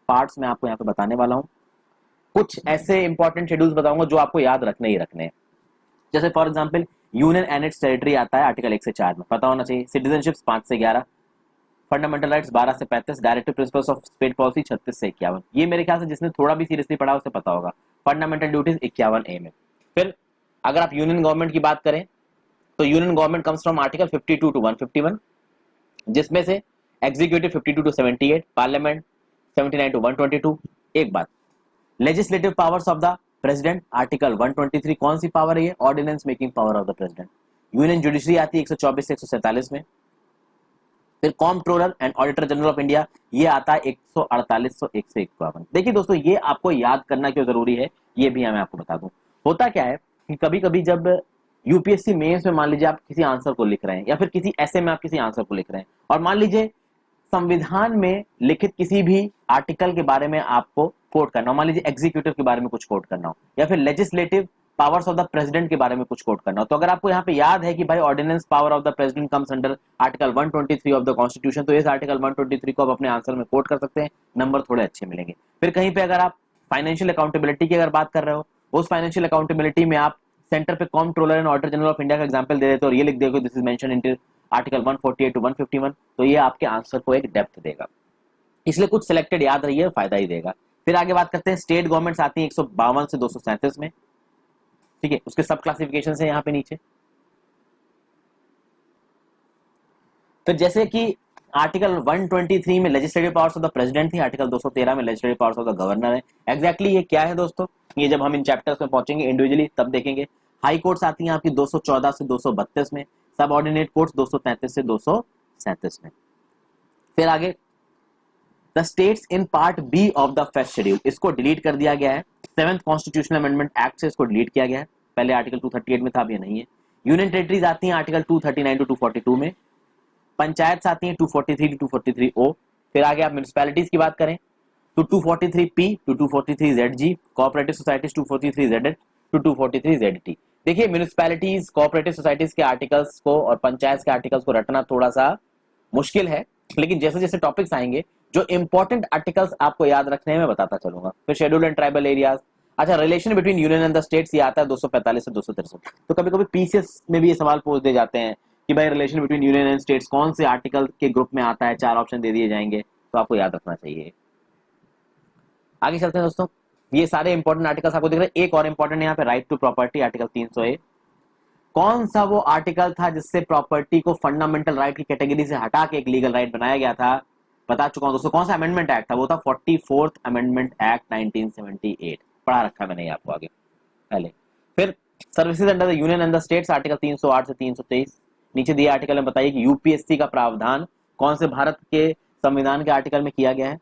Parts मैं आपको यहाँ पे बताने वाला हूँ। कुछ ऐसे इंपॉर्टेंट शेड्यूल्स बताऊंगा जो आपको याद रखने ही रखने हैं। जैसे for example union and it's territory आता है आर्टिकल 1 से 4 में, पता होना चाहिए। सिटीजनशिप्स 5 से 11, फंडामेंटल राइट्स 12 से 35, directive principles of state policy 36 से 51। ये मेरे ख्याल से जिसने थोड़ा भी सीरियसली पढ़ा उसे पता होगा। फंडामेंटल ड्यूटीज 51A में। फिर अगर आप यूनियन गवर्नमेंट की बात करें तो union government comes from article 52 to 151, जिसमें से एग्जीक्यूटिव 52 टू 78, पार्लियामेंट 79 टू 122। एक बात, legislative powers of the president article 123 कौन सी पावर है ये? Ordinance making power of the president. Union judiciary आती है 124 से 147 में। फिर comptroller and auditor general of India ये आता है 148 से 1 से 51। देखिए दोस्तों, ये आपको याद करना क्यों जरूरी है ये भी मैं आपको बता दूं। होता क्या है कि कभी कभी जब यूपीएससी मेंस में मान लीजिए आप किसी आंसर को लिख रहे हैं या फिर किसी ऐसे में आप किसी आंसर को लिख रहे हैं और मान लीजिए संविधान में लिखित किसी भी आर्टिकल के बारे में आपको कोट करना हो, मान लीजिए एग्जीक्यूटिव के बारे में कुछ कोट करना हो या फिर legislative powers of the president के बारे में कुछ कोट करना हो, तो अगर आपको यहाँ पे याद है कि भाई ordinance power of the president comes under article 123 of the constitution, तो इस आर्टिकल 123 को आप अपने आंसर में कोट कर सकते हैं, नंबर थोड़े अच्छे मिलेंगे। फिर कहीं पे अगर आप फाइनेंशियल अकाउंटेबिलिटी की अगर बात कर रहे हो, उस फाइनेंशियल अकाउंटेबिलिटी में आप सेंटर पे comptroller and auditor general of India का एग्जांपल दे देते हो और ये लिख देते हो this is mention in article 148 to 151, तो ये आपके आंसर को एक डेप्थ देगा। इसलिए कुछ सिलेक्टेड याद रहिए, फायदा ही देगा। फिर आगे बात करते हैं, स्टेट गवर्नमेंट्स आती है 152 से 237 में, ठीक है। उसके सब क्लासिफिकेशन है यहाँ पे नीचे। फिर जैसे कि आर्टिकल 123 में legislative powers of the president थी, आर्टिकल 213 में legislative powers of the governor है। एग्जैक्टली ये क्या है दोस्तों, ये जब हम इन चैप्टर्स में पहुंचेंगे इंडिविजुअली तब देखेंगे। हाई कोर्ट्स आती हैं आपकी 214 से 232 में, सब ऑर्डिनेट कोर्ट्स 233 से 237 में। फिर आगे the states in part B of the first schedule, इसको डिलीट कर दिया गया है। 7th कॉन्स्टिट्यूशनल अमेंडमेंट एक्ट से इसको डिलीट किया गया है, पहले आर्टिकल 238 में था, अब ये नहीं है। यूनियन टेरिटरीज आती हैं आर्टिकल 239 टू 242 में। पंचायत आती हैं 243 टू 243 ओ। फिर आगे आप म्युनिसिपैलिटीज की बात करें तो 243 P to 243 Z G, cooperative societies 243 Z H to 243 Z T. देखिए म्युनिसिपैलिटीज, कोऑपरेटिव सोसाइटीज के आर्टिकल्स को और पंचायत के आर्टिकल्स को रटना थोड़ा सा मुश्किल है, लेकिन जैसे जैसे टॉपिक्स आएंगे जो इंपॉर्टेंट आर्टिकल्स आपको याद रखने हैं मैं बताता चलूंगा। फिर शेड्यूल एंड ट्राइबल एरियाज, अच्छा relation between union and the states ये आता है 245 से 263। तो कभी कभी पीसीएस में भी ये सवाल पूछ दिए जाते हैं कि भाई relation between union and states कौन से आर्टिकल के ग्रुप में आता है, 4 ऑप्शन दे दिए जाएंगे, तो आपको याद रखना चाहिए। आगे चलते हैं दोस्तों, ये सारे इंपॉर्टेंट आर्टिकल्स आपको दिख रहे हैं। एक और इंपॉर्टेंट यहाँ पे right to property article 300A। कौन सा वो आर्टिकल था जिससे प्रॉपर्टी को फंडामेंटल राइट की कैटेगरी से हटा के एक लीगल राइट बनाया गया था? बता चुका हूं दोस्तों, कौन सा अमेंडमेंट एक्ट था? वो था 44th अमेंडमेंट एक्ट 1978, पढ़ा रखा है मैंने ये आपको आगे पहले। फिर services under the union and the states article 308 से 323। नीचे दिए आर्टिकल में बताइए कि यूपीएससी का प्रावधान कौन से भारत के संविधान के आर्टिकल में किया गया है।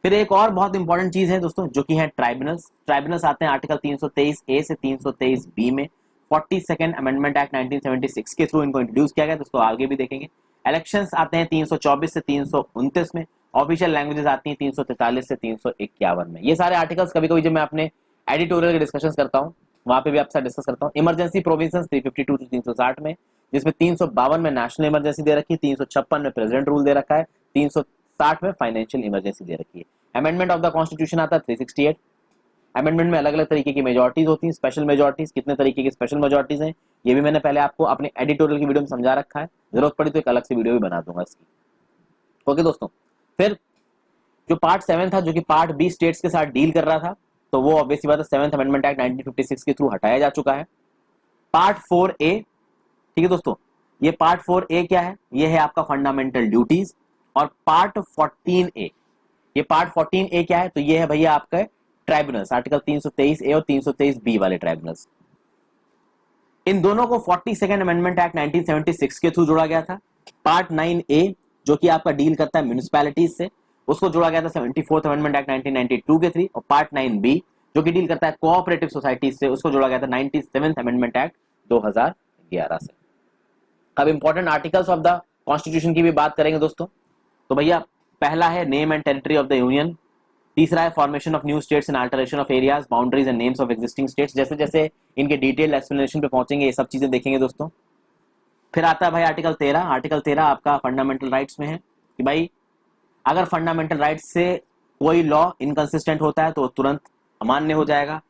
फिर एक और बहुत इंपॉर्टेंट चीज है दोस्तों जो कि है ट्राइब्यूनल्स। ट्राइब्यूनल्स आते हैं आर्टिकल 323A से 323B में। 42nd अमेंडमेंट एक्ट 1976 के थ्रू इनको इंट्रोड्यूस किया गया, दोस्तों आगे भी देखेंगे। इलेक्शंस आते हैं 324 से 329 में। ऑफिशियल लैंग्वेजेस आती हैं 343 से 351 में। ये सारे आर्टिकल्स कभी कभी जब मैं अपने एडिटोरियल के डिस्कशन करता हूँ वहां पे भी आपसे डिस्कस करता हूँ। इमरजेंसी प्रोविजंस 352 से 360 में, जिसमें 352 में नेशनल इमरजेंसी दे रखी है, 356 में प्रेसिडेंट रूल दे रखा है, 360 में फाइनेंशियल इमरजेंसी दे रखी है। अमेंडमेंट ऑफ द कॉन्स्टिट्यूशन आता है 368। अमेंडमेंट में अलग अलग तरीके की मेजॉरिटीज होती हैं, स्पेशल मेजॉरिटीज, कितने तरीके की स्पेशल मेजॉरिटीज हैं ये भी मैंने पहले आपको अपने एडिटोरियल की वीडियो में समझा रखा है, जरूरत पड़ी तो एक अलग से वीडियो भी बना दूंगा इसकी। ओके दोस्तों, फिर जो पार्ट 7 था जो कि पार्ट बी स्टेट्स के साथ डील कर रहा था, तो वो ऑब्वियसली बात है 7th अमेंडमेंट एक्ट 1956 के थ्रू हटाया जा चुका है। पार्ट 4A, ठीक है दोस्तों, ये पार्ट 4A क्या है? ये है आपका फंडामेंटल ड्यूटीज। और पार्ट 14A, ये पार्ट 14A क्या है? तो ये है भैया आपका ट्राइब्यूनल्स, आर्टिकल 323A और 323B वाले ट्राइब्यूनल्स। इन दोनों को 42nd अमेंडमेंट एक्ट 1976 के थ्रू जोड़ा गया था। पार्ट 9A जो कि आपका डील करता है म्युनिसिपैलिटीज से, उसको जोड़ा गया था 74th अमेंडमेंट एक्ट 1992 के थ्रू। और पार्ट 9B जो कि डील करता है कोऑपरेटिव सोसाइटीज से, उसको जोड़ा गया था 97th अमेंडमेंट एक्ट 2011 से। अब important articles of the constitution की भी बात करेंगे दोस्तों। तो भैया पहला है name and territory of the union. तीसरा है formation of new states and alteration of areas, boundaries and names of existing states. जैसे जैसे इनके डिटेल एक्सप्लेनेशन पे पहुंचेंगे ये सब चीजें देखेंगे दोस्तों। फिर आता है भाई आर्टिकल 13। आर्टिकल 13 आपका फंडामेंटल राइट्स में है कि भाई अगर फंडामेंटल राइट्स से कोई लॉ इनकंसिस्टेंट होता है तो तुरंत अमान्य हो जाएगा।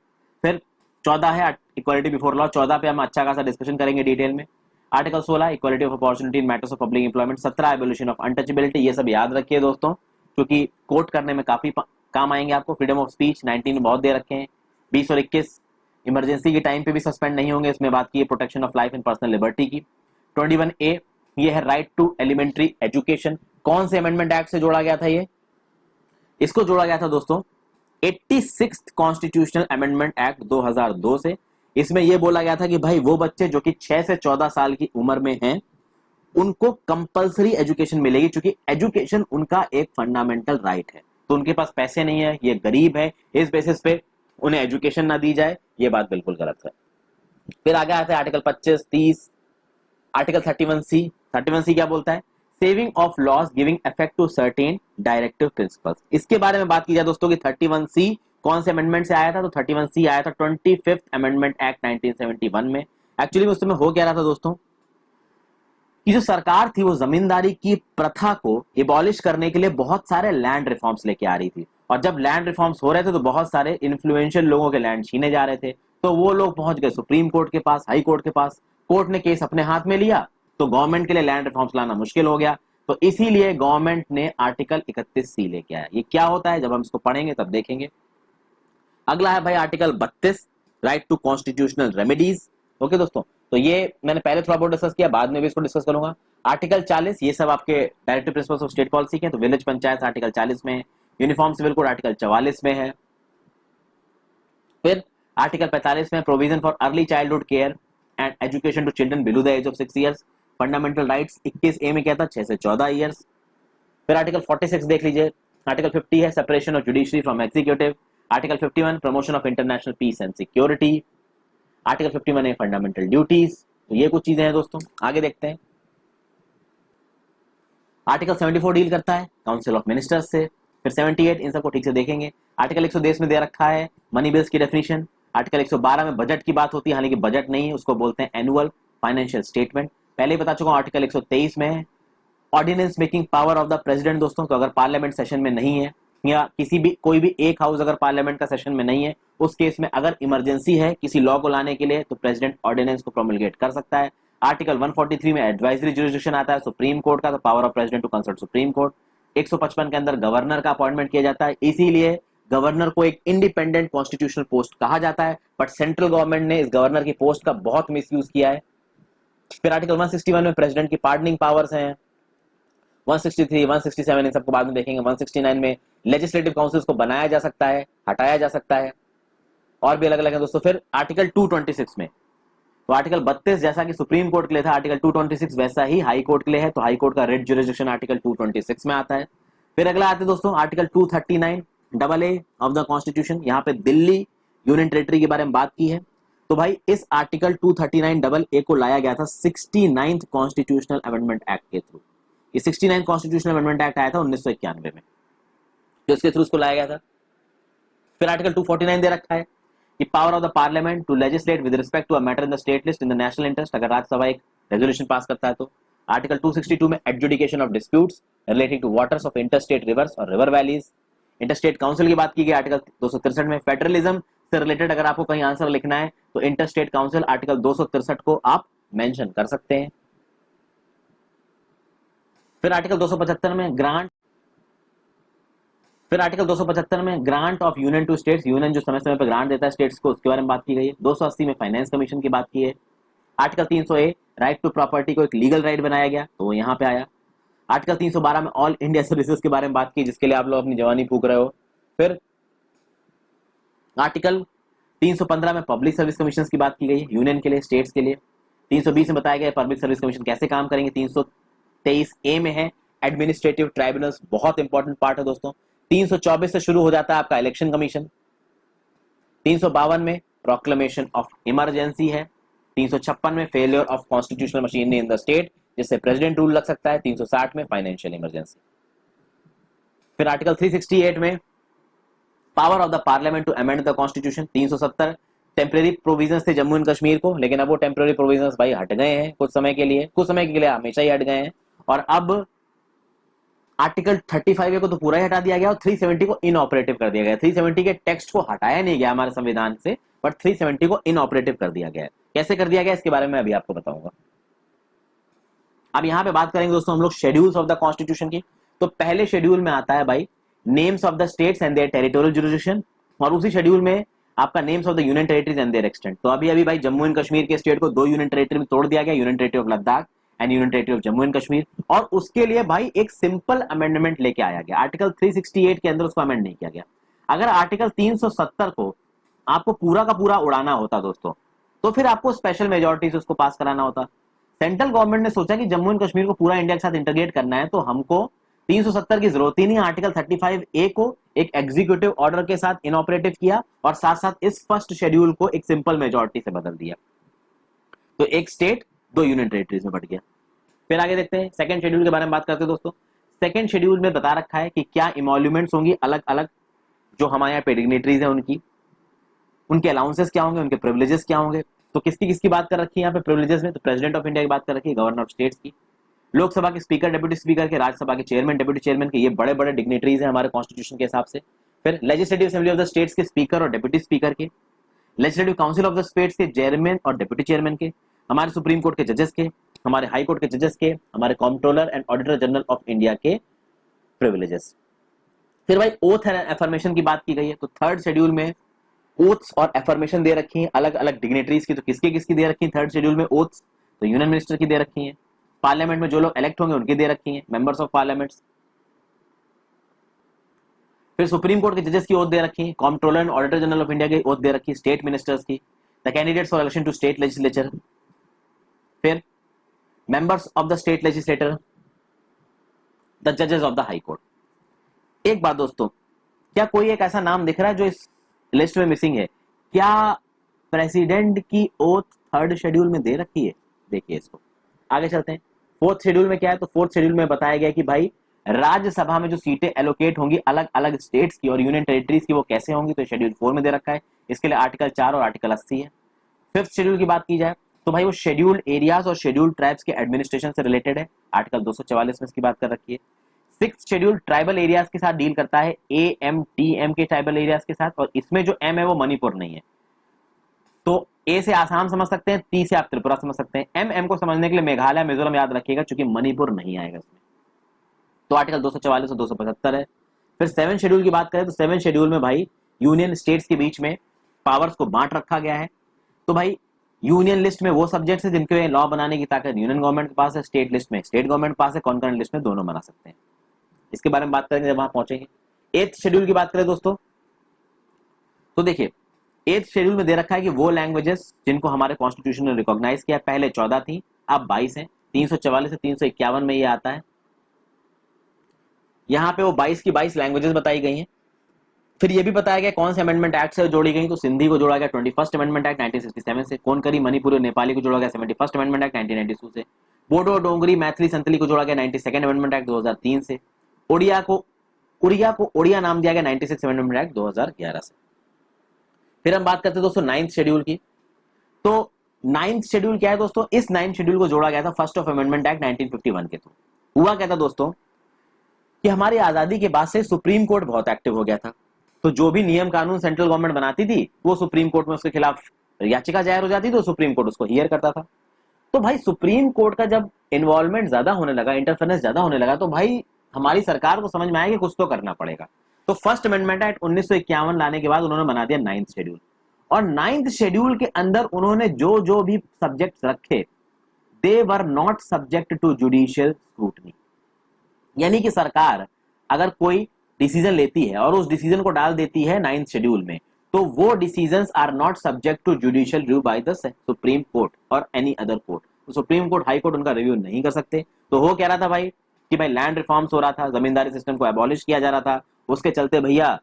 फिर 14 है इक्वालिटी बिफोर लॉ, 14 पे हम अच्छा खासा डिस्कशन करेंगे डिटेल में। Article 16 equality of opportunity in matters of public employment, 17 abolition of untouchability, ये सब याद रखिए दोस्तों क्योंकि कोट करने में काफी काम आएंगे आपको। फ्रीडम ऑफ स्पीच 19 में बहुत दे रखे हैं। 20 और 21 इमरजेंसी के टाइम पे भी सस्पेंड नहीं होंगे, इसमें बात की है protection of life and personal liberty की। 21A ये है राइट टू एलिमेंट्री एजुकेशन। कौन से अमेंडमेंट एक्ट से जोड़ा गया था ये? इसको जोड़ा गया था दोस्तों 86th कॉन्स्टिट्यूशनल अमेंडमेंट एक्ट 2002 से। इसमें यह बोला गया था कि भाई वो बच्चे जो कि 6 से 14 साल की उम्र में हैं उनको कंपलसरी एजुकेशन मिलेगी, क्योंकि एजुकेशन उनका एक फंडामेंटल राइट है। तो उनके पास पैसे नहीं है, ये गरीब है, इस बेसिस पे उन्हें एजुकेशन ना दी जाए, ये बात बिल्कुल गलत है। फिर आगे आता है आर्टिकल 25, 30, आर्टिकल 31C। 31C क्या बोलता है? Saving of laws giving effect to certain directive principles. इसके बारे में बात की जाए दोस्तों कि 31C कौन से अमेंडमेंट से आया था? तो 31C आया था 25th अमेंडमेंट एक्ट 1971 में। एक्चुअली उस समय हो क्या रहा था दोस्तों कि जो सरकार थी वो जमींदारी की प्रथा को एबॉलिश करने के लिए बहुत सारे लैंड रिफॉर्म्स लेके आ रही थी, और जब लैंड रिफॉर्म्स हो रहे थे तो बहुत सारे इन्फ्लुएंशियल लोगों के लैंड छीने जा रहे थे। तो वो लोग पहुंच गए सुप्रीम कोर्ट के पास, हाई कोर्ट के पास। कोर्ट ने केस अपने हाथ में लिया तो गवर्नमेंट के लिए लैंड रिफॉर्म्स लाना मुश्किल हो गया। तो इसीलिए गवर्नमेंट ने आर्टिकल 31C लेके आया। ये क्या होता है जब हम इसको पढ़ेंगे तब देखेंगे। अगला है भाई article 32 right to constitutional remedies. Okay दोस्तों, तो ये मैंने पहले थोड़ा बहुत डिस्कस किया, बाद में भी इसको डिस्कस करूंगा। आर्टिकल 40 ये सब आपके directive principles of state policy के हैं, तो विलेज पंचायत आर्टिकल 40 में है, यूनिफॉर्म सिविल कोड आर्टिकल 44 में है। फिर आर्टिकल 45 में provision for early childhood care and education to children below the age of 6 years. Fundamental rights 21A में क्या था? 6 से 14 ईयर्स। फिर आर्टिकल 46 देख लीजिए। आर्टिकल 50 है separation of judiciary from executive. Article 51 promotion of international peace and security. Article 51 है fundamental duties. तो ये कुछ चीजें हैं दोस्तों, आगे देखते हैं। आर्टिकल 74 डील करता है काउंसिल ऑफ मिनिस्टर्स से। फिर 78 इन सबको ठीक से देखेंगे। आर्टिकल 110 में दे रखा है मनी बिल्स की डेफिनेशन। आर्टिकल 112 में बजट की बात होती है, हालांकि बजट नहीं है, उसको बोलते हैं एनुअल फाइनेंशियल स्टेटमेंट। पहले ही बता चुका हूं आर्टिकल 123 में है ordinance making power of the president दोस्तों। तो अगर पार्लियामेंट सेशन में नहीं है या किसी भी कोई भी एक हाउस अगर पार्लियामेंट का सेशन में नहीं है, उस केस में अगर इमरजेंसी है किसी लॉ को लाने के लिए तो प्रेसिडेंट ऑर्डिनेंस को प्रोमलगेट कर सकता है। आर्टिकल 143 में एडवाइजरी जुरिसडिक्शन आता है सुप्रीम कोर्ट का, तो power of president to consult supreme court. 155 के अंदर गवर्नर का अपॉइंटमेंट किया जाता है, इसीलिए गवर्नर को एक इंडिपेंडेंट कॉन्स्टिट्यूशनल पोस्ट कहा जाता है, बट सेंट्रल गवर्नमेंट ने इस गवर्नर की पोस्ट का बहुत मिसयूज किया है। फिर आर्टिकल 161 में प्रेसिडेंट की पार्डनिंग पावर्स हैं। 163, 167 इन सबको बाद में देखेंगे। 169 में लेजिस्लेटिव काउंसिल्स को बनाया जा सकता है, हटाया जा सकता है, और भी अलग अलग है दोस्तों। फिर आर्टिकल 226 में, तो आर्टिकल 32 जैसा कि सुप्रीम कोर्ट के लिए था, आर्टिकल 226 वैसा ही हाई कोर्ट के लिए है, तो हाई कोर्ट का रिट जुरिसडिक्शन आर्टिकल 226 में आता है। फिर अगला आते हैं दोस्तों आर्टिकल 239 ऑफ द कॉन्स्टिट्यूशन। यहाँ पे दिल्ली यूनियन टेरिटरी के बारे में बात की है। तो भाई इस आर्टिकल 239 को लाया गया था 69th कॉन्स्टिट्यूशनल अमेंडमेंट एक्ट के थ्रू। ये 69th कॉन्स्टिट्यूशनल अमेंडमेंट एक्ट आया था 1991 में, तो इसके थ्रू उसको लाया गया था। फिर आर्टिकल 249 दे रखा है कि power of the parliament to legislate with respect to a matter in the state list in the national interest, अगर राज्यसभा एक रेजोल्यूशन पास करता है तो। आर्टिकल 262 में adjudication of disputes relating to waters of interstate rivers और river valleys. Interstate council की बात की गई आर्टिकल 263 में। फेडरलिज्म से रिलेटेड अगर आपको कहीं आंसर लिखना है तो इंटरस्टेट काउंसिल आर्टिकल 263 को आप मेंशन कर सकते हैं। फिर आर्टिकल 275 में ग्रांट, फिर आर्टिकल 275 में grant of union to states, union जो समय समय पर ग्रांट देता है स्टेट्स को, उसके बारे में बात की गई है। 280 में फाइनेंस कमीशन की बात की है। Article 300A right to property को एक लीगल राइट बनाया गया, तो वो यहाँ पे आया। आर्टिकल 312 में ऑल इंडिया सर्विसेज के बारे में बात की, जिसके लिए आप लोग अपनी जवानी फूक रहे हो। फिर आर्टिकल 315 में पब्लिक सर्विस कमीशन की बात की गई है यूनियन के लिए, स्टेट्स के लिए। 320 में बताया गया पब्लिक सर्विस कमीशन कैसे काम करेंगे। 323A में है एडमिनिस्ट्रेटिव ट्राइब्यूनल्स, बहुत इंपॉर्टेंट पार्ट है दोस्तों। 324 से शुरू हो जाता है आपका इलेक्शन कमीशन। 352 में प्रोक्लेमेशन ऑफ इमरजेंसी है। 356 में failure of constitutional machinery in the state, जिससे प्रेसिडेंट रूल लग सकता है। 360 में फाइनेंशियल इमरजेंसी। फिर आर्टिकल 368 में power of the parliament to amend the constitution. 370 temporary provisions थे जम्मू एंड कश्मीर को, लेकिन अब वो टेम्परेरी प्रोविजंस भाई हट गए हैं कुछ समय के लिए, हमेशा ही हट गए हैं। और अब आर्टिकल 35A को तो पूरा ही हटा दिया गया और 370 को इनऑपरेटिव कर दिया गया। 370 के टेक्स्ट को हटाया नहीं गया हमारे संविधान से, बट 370 को इनऑपरेटिव कर दिया गया है। कैसे कर दिया गया इसके बारे में अभी आपको बताऊंगा। अब यहां पे बात करेंगे दोस्तों हम लोग शेड्यूल्स ऑफ द कॉन्स्टिट्यूशन की। तो पहले शेड्यूल में आता है भाई names of the states and their territorial jurisdiction, और उसी शेड्यूल में आपका names of the union territories and their extent. तो अभी अभी भाई जम्मू एंड कश्मीर के स्टेट को 2 यूनियन टेरिटरी में तोड़ दिया गया, union territory of Ladakh and union territory of Jammu and Kashmir, और उसके लिए भाई एक सिंपल अमेंडमेंट लेके आया गया। आर्टिकल 368 के अंदर उसको अमेंड नहीं किया गया। अगर आर्टिकल 370 को आपको पूरा का पूरा उड़ाना होता दोस्तों, तो फिर आपको स्पेशल मेजोरिटी से उसको पास कराना होता। सेंट्रल गवर्नमेंट ने सोचा कि जम्मू एंड कश्मीर को पूरा इंडिया के साथ इंटीग्रेट करना है, तो हमको 370 की जरूरत ही नहीं, आर्टिकल 35A को एक एग्जीक्यूटिव ऑर्डर के साथ इनऑपरेटिव किया और साथ साथ इस फर्स्ट शेड्यूल को एक सिंपल मेजोरिटी से बदल दिया। तो एक स्टेट 2 यूनियन टेरिटरीज में बढ़ गया। फिर आगे देखते हैं सेकंड शेड्यूल के बारे में बात करते हैं दोस्तों। सेकंड शेड्यूल में बता रखा है कि क्या इमोल्यूमेंट्स होंगी अलग अलग, जो हमारे यहाँ पे डिग्निटरीज है उनके अलाउंसेस क्या होंगे, उनके प्रिविलेजेस क्या होंगे। तो किसकी किसकी बात कर रखी है यहाँ पे प्रिविलेजेस में, तो प्रेसिडेंट ऑफ इंडिया की बात कर रखी है, गवर्नर ऑफ स्टेट्स की, लोकसभा के स्पीकर, डिप्टी स्पीकर के, राज्यसभा के चेयरमैन, डिप्टी चेयरमैन के, ये बड़े बड़े डिग्निटरीज हैं हमारे कॉन्स्टिट्यूशन के हिसाब से। फिर legislative assembly of the states के स्पीकर और डिप्टी स्पीकर के, legislative council of the states के चेयरमैन और डिप्टी चेयरमैन के, हमारे सुप्रीम कोर्ट के जजेस के, हमारे हाई कोर्ट के जजेस के, हमारे comptroller and auditor general of India के प्रिविलेजेस। फिर भाई ओथ एंड एफर्मेशन की बात की गई है। तो थर्ड शेड्यूल में ओथ्स और एफर्मेशन दे रखी है अलग अलग डिग्निटरीज की। तो किसके किसकी दे रखी है थर्ड शेड्यूल में ओथ्स, तो यूनियन मिनिस्टर की दे रखी है, पार्लियामेंट में जो लोग इलेक्ट होंगे उनकी दे रखी है, मेंबर्स ऑफ पार्लियामेंट्स। फिर सुप्रीम कोर्ट के जजेस की ओथ दे रखी है, comptroller and auditor general of India की ओथ दे रखी है, स्टेट मिनिस्टर्स की, the candidates for election to state legislature, फिर members of the state legislator, the जजेस ऑफ द हाई कोर्ट। एक बात दोस्तों, क्या कोई एक ऐसा नाम दिख रहा है जो इस लिस्ट में मिसिंग है? क्या प्रेसिडेंट की ओथ थर्ड शेड्यूल में दे रखी है? देखिए इसको, आगे चलते हैं। फोर्थ शेड्यूल में क्या है, तो फोर्थ शेड्यूल में बताया गया कि भाई राज्यसभा में जो सीटें एलोकेट होंगी अलग अलग स्टेट्स की और यूनियन टेरिटरीज की वो कैसे होंगी, तो शेड्यूल 4 में दे रखा है। इसके लिए आर्टिकल 4 और आर्टिकल 80 है। फिफ्थ शेड्यूल की बात की जाए तो भाई वो शेड्यूल्ड एरियाज और शेड्यूल्ड ट्राइब्स के एडमिनिस्ट्रेशन से रिलेटेड है, आर्टिकल 244 में इसकी बात कर रखी है। सिक्स शेड्यूल ट्राइबल एरियाज के साथ डील करता है, AMTM के ट्राइबल एरियाज के साथ, और इसमें जो M है वो मणिपुर नहीं है। तो A से आसाम समझ सकते हैं, T से आप त्रिपुरा समझ सकते हैं, M को समझने के लिए मेघालय मिजोरम याद रखिएगा, क्योंकि मणिपुर नहीं आएगा इसमें। तो आर्टिकल 244 और 275 है। फिर 7 शेड्यूल की बात करें तो 7 शेड्यूल में भाई यूनियन स्टेट्स के बीच में पावर्स को बांट रखा गया है। तो भाई यूनियन लिस्ट में वो सब्जेक्ट्स है जिनके लॉ बनाने की ताकत यूनियन गवर्नमेंट के पास है, स्टेट लिस्ट में स्टेट गवर्नमेंट पास है, कॉन्करेंट लिस्ट में दोनों बना सकते हैं। इसके बारे में बात करेंगे जब वहां पहुंचेंगे। 8th शेड्यूल की बात करें दोस्तों, तो देखिए 8th शेड्यूल में दे रखा है कि वो लैंग्वेजेस जिनको हमारे कॉन्स्टिट्यूशन ने रिकॉग्नाइज किया, पहले 14 थी अब 22 है, 344 से 351 में ये आता है। यहां पे वो 22 की 22 लैंग्वेजेस बताई गई हैं। फिर ये भी बताया गया कौन से अमेंडमेंट एक्ट से जोड़ी गई, तो सिंधी को जोड़ा गया 21st अमेंडमेंट एक्ट 1967 से, कोनकरी मणिपुरी और नेपाली को जोड़ा गया 71st अमेंडमेंट एक्ट 1992 से, बोडो डोंगरी मैथिली संतली को जोड़ा गया 92nd अमेंडमेंट एक्ट 2003 से, उड़िया को उड़िया नाम दिया गया 96 अमेंडमेंट एक्ट 2011 से। फिर हम बात करते हैं दोस्तों 9th शेड्यूल की। तो 9th शेड्यूल क्या है दोस्तों, इस 9th शेड्यूल को जोड़ा गया था फर्स्ट ऑफ अमेंडमेंट एक्ट 1951 के थ्रू। हुआ क्या था दोस्तों कि हमारी आजादी के बाद से सुप्रीम कोर्ट बहुत एक्टिव हो गया था। तो जो भी नियम कानून सेंट्रल गवर्नमेंट बनाती थी वो सुप्रीम कोर्ट में उसके खिलाफ याचिका दायर हो जाती, तो सुप्रीम कोर्ट उसको हियर करता था। तो भाई सुप्रीम कोर्ट का जब इन्वॉल्वमेंट ज्यादा होने लगा, इंटरफेरेंस ज्यादा होने लगा, तो भाई हमारी सरकार को समझ में आया कि कुछ तो करना पड़ेगा। तो फर्स्ट अमेंडमेंट एक्ट 1951 लाने के बाद उन्होंने बना दिया 9th शेड्यूल, और 9th शेड्यूल के अंदर उन्होंने जो जो भी सब्जेक्ट रखे, they were not subject to judicial scrutiny. यानी कि सरकार अगर कोई डिसीजन लेती है और उस डिसीजन को डाल देती है 9th शेड्यूल में, तो वो decisions are not subject to judicial review by the supreme court और एनी अदर कोर्ट। तो सुप्रीम कोर्ट, हाई कोर्ट उनका रिव्यू नहीं कर सकते। तो हो कह रहा था भाई कि भाई लैंड रिफॉर्म्स हो रहा था, जमींदारी सिस्टम को एबॉलिश किया जा रहा था, उसके चलते भैया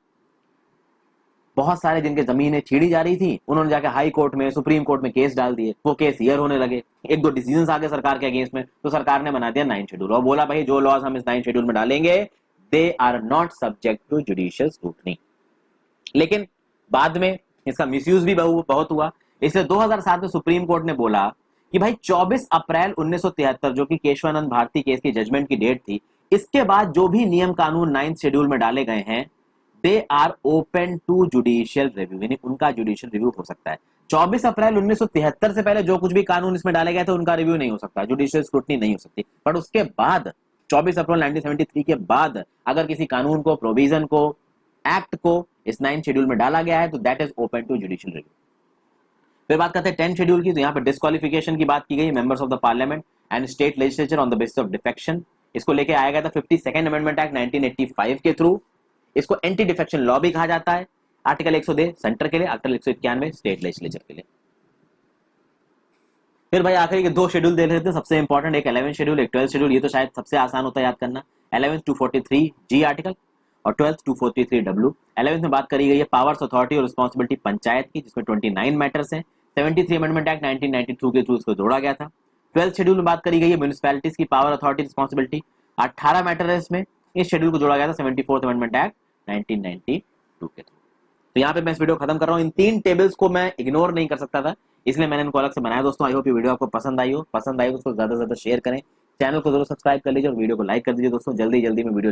बहुत सारे जिनके जमीनें छीड़ी जा रही थी उन्होंने जाके हाई कोर्ट में, सुप्रीम कोर्ट में केस डाल दिए, वो केस हियर होने लगे, एक दो डिसीजंस आ गए सरकार के अगेंस्ट में, तो सरकार ने बना दिया 9th शेड्यूल और बोला भाई जो लॉज हम इस 9th शेड्यूल में डालेंगे they are not subject to judicial scrutiny. लेकिन बाद में इसका मिसयूज भी बहुत हुआ, इसलिए 2007 में सुप्रीम कोर्ट ने बोला कि भाई 24 अप्रैल 1973 जो कि केशवानंद भारती केस की जजमेंट की डेट थी, इसके बाद जो भी नियम कानून 9th शेड्यूल में डाले गए हैं they are open to judicial review, यानी उनका जुडिशियल रिव्यू हो सकता है। 24 अप्रैल 1973 से पहले जो कुछ भी कानून इसमें डाले गए थे उनका रिव्यू नहीं हो सकता, जुडिशियल स्क्रूटनी नहीं हो सकती। बट उसके बाद 24 अप्रैल 1973 के बाद अगर किसी कानून को, प्रोविजन को, एक्ट को इस 9th शेड्यूल में डाला गया है तो that is open to judicial review. फिर बात करते हैं 10th शेड्यूल की, तो यहाँ पे डिस्क्वालिफिकेशन की बात की गई, members of the parliament and state legislature on the basis of defection. इसको लेके आया गया था 52nd अमेंडमेंट एक्ट 1985 के थ्रू। इसको एंटी डिफेक्शन लॉ भी कहा जाता है। आर्टिकल 102 सेंटर के लिए, आर्टिकल 191 स्टेट लेजिस्लेचर के लिए। फिर भाई आखिरी के 2 शेड्यूल दे लेते हैं सबसे इंपॉर्टेंट, एक 11th शेड्यूल, एक 12th शेड्यूल। ये तो शायद सबसे आसान होता है याद करना। 11th 243 जी आर्टिकल और 12th 243 डब्ल्यू। 11th में बात करी गई है पावर्स, अथॉरिटी और रिस्पॉन्सिबिलिटी पंचायत की, जिसमें 29 मैटर्स हैं। 73 अमेंडमेंट एक्ट 1992 के थ्रू इसको जोड़ा गया था। 12th शेड्यूल में बात करी गई है म्युनिसिपैलिटीज की पावर, अथॉरिटी, रिस्पॉन्सिबिलिटी। 18 मैटर है इसमें। इस शेड्यूल को जोड़ा गया था 74th अमेंडमेंट एक्ट 1992 के थ्रू। तो यहाँ पे मैं इस वीडियो खत्म कर रहा हूँ। इन 3 टेबल्स को मैं इग्नोर नहीं कर सकता था, इसलिए मैंने इनको अलग से बनाया। दोस्तों आई होप ये वीडियो आपको पसंद आई हो तो उसको ज्यादा से ज्यादा शेयर करें, चैनल को जरूर सब्सक्राइब कर लीजिए और वीडियो को लाइक कर दीजिए। दोस्तों जल्दी जल्दी में वीडियो